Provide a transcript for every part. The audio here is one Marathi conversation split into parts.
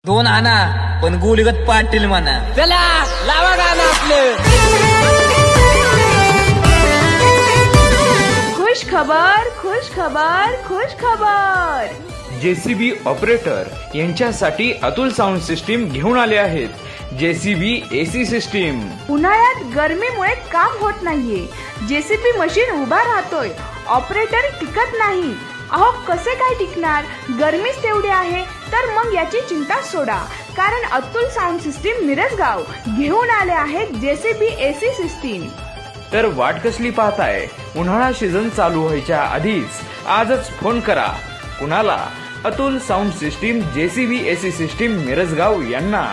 दोन आणा पण गोलीगत पाटील म्हणा. चला लावा गाणं आपलं. खुश खबर खुश खबर खुश खबर. जेसीबी ऑपरेटर यांच्यासाठी अतुल साऊंड सिस्टीम घेऊन आले आहेत. JCB AC system. उन्हाळ्यात गरमीमुळे काम होत नाहीये. जेसीबी मशीन उभा राहतोय, ऑपरेटर टिकत नाही. अहो कसे काय टिकणार, गरमीच तेवढी आहे. तर मग याची चिंता सोडा, कारण अतुल साऊंड सिस्टीम मिरजगाव घेऊन आले आहेत जेसीबी एसी सिस्टीम. तर वाट कसली पाहताय, उन्हाळा सीझन चालू व्हायच्या आधीच आजच फोन करा. कुणाला? Atul sound system JCB AC system Mirajgaon यांना.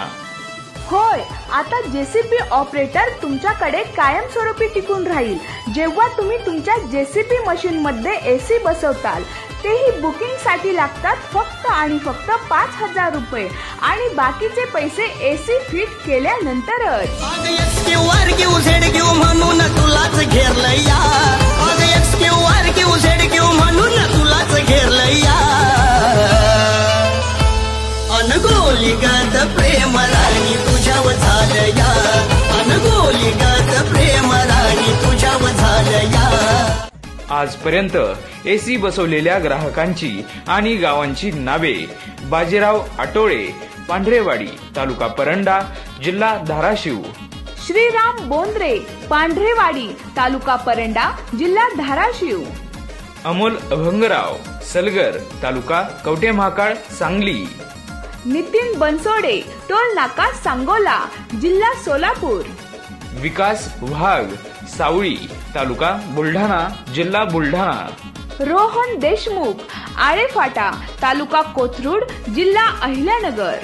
होय, आता जेसीबी ऑपरेटर तुमच्याकडे कायमस्वरूपी टिकून राहील. जेव्हा तुम्ही तुमच्या जेसीबी मशीन मध्ये एसी बसवताल, तेही बुकिंग साठी लागतात फक्त आणि फक्त 5,000 रुपये आणि बाकीचे पैसे एसी फिट केल्यानंतरच. अनगोलिगत प्रेम राणी तुझ्याव झालया, अनगोलिगत प्रेम राणी तुझ्याव झालया. आजपर्यंत एसी बसवलेल्या ग्राहकांची आणि गावांची नावे: बाजीराव आटोळे, पांढरेवाडी, तालुका परंडा, जिल्हा धाराशिव. श्रीराम बोंद्रे, पांढरेवाडी, तालुका परंडा, जिल्हा धाराशिव. अमोल अभंगराव, सलगर, तालुका कवठे महाकाळ, सांगली. नितीन बनसोडे, टोल नाका, सांगोला, जिल्हा सोलापूर. विकास वाघ, सावळी, तालुका बुलढाणा, जिल्हा बुलढाणा. रोहन देशमुख, आळेफाटा, तालुका कोथरूड, जिल्हा अहिल्यानगर.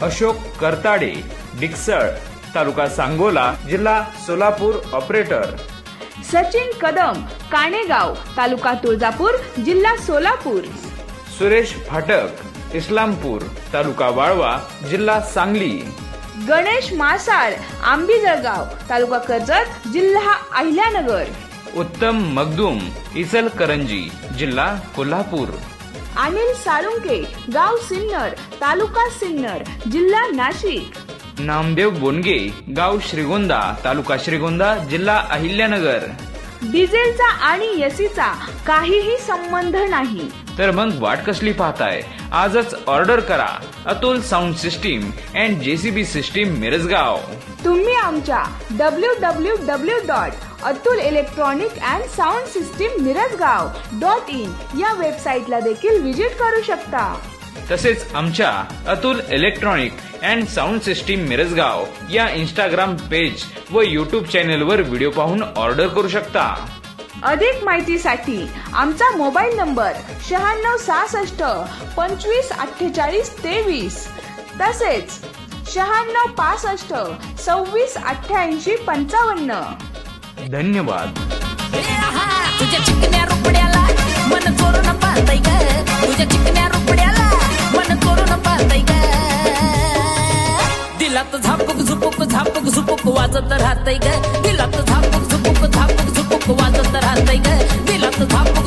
अशोक करताडे, डिकसळ, तालुका सांगोला, जिल्हा सोलापूर, ऑपरेटर. सचिन कदम, काणेगाव, तालुका तुळजापूर, जिल्हा सोलापूर. सुरेश फाटक, इस्लामपूर, तालुका वाळवा, जिल्हा सांगली. गणेश मासाळ, आंबीजळगाव, तालुका कर्जत, जिल्हा अहिल्यानगर. उत्तम मगदूम, इचलकरंजी, जिल्हा कोल्हापूर. अनिल साळुंके, गाव सिन्नर, तालुका सिन्नर, जिल्हा नाशिक. नामदेव बोनगे, गाव श्रीगोंदा, तालुका श्रीगोंदा, जिल्हा अहिल्यानगर. डिझेलचा आणि एसीचा काहीही संबंध नाही. तर मग वाट कसली पाहताय, आजच ऑर्डर करा. Atul sound system and JCB system Mirajgaon. तुम्ही आमच्या www.atulelectronic&soundsystemmirasgaon.in या वेबसाईटला देखील व्हिजिट करू शकता. तसेच आमच्या Atul electronic and sound system Mirajgaon या इंस्टाग्राम पेज व युट्यूब चॅनलवर व्हिडिओ पाहून ऑर्डर करू शकता. अधिक माहितीसाठी आमचा मोबाईल नंबर 9666 25 48 23 तसेच 9665 26 88 55. धन्यवाद. तुझ्या चिकन्या रुपड्याला मन चोरून पाहताय ग, तुझ्या चिकन्या रुपड्याला मन चोरून पाहताय ग. दिलात झापूक झुपूक झापूक झुपूक वाजत राहतय ग, दिलात झापूक झुपूक झापूक झुपूक वाजत राहतय ग, दिलात झापूक